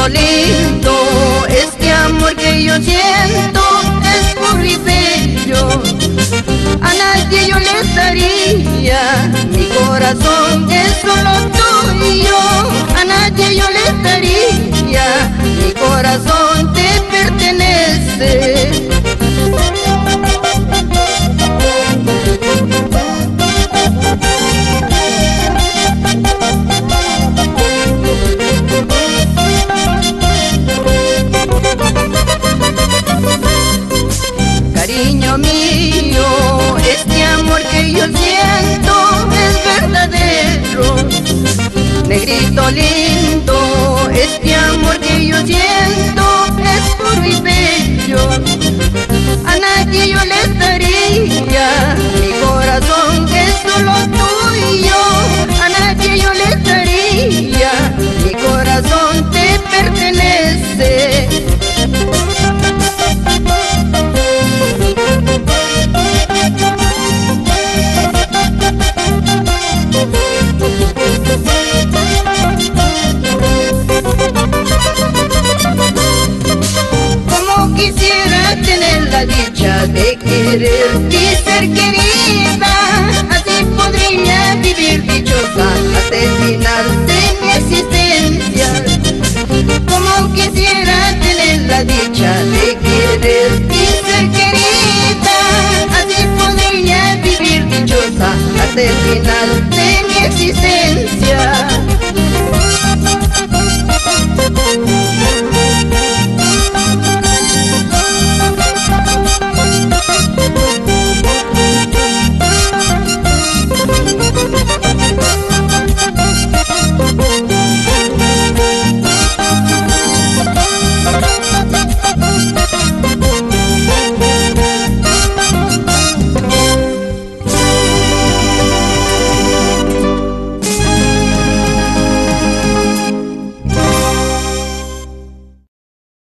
lindo, este amor que yo siento es puro y bello. A nadie yo le daría, mi corazón es solo tuyo. A nadie yo le daría, mi corazón te pertenece. Cariño mío, este amor que yo siento es verdadero. Negrito lindo, este amor que yo siento es puro y bello. A nadie yo le daría, mi corazón es solo tuyo. A nadie yo le daría, mi corazón te pertenece. Quisiera tener la dicha de quererte y ser querida, así podría vivir dichosa hasta el final de mi existencia. Como quisiera tener la dicha de quererte y ser querida, así podría vivir dichosa hasta el final de mi existencia.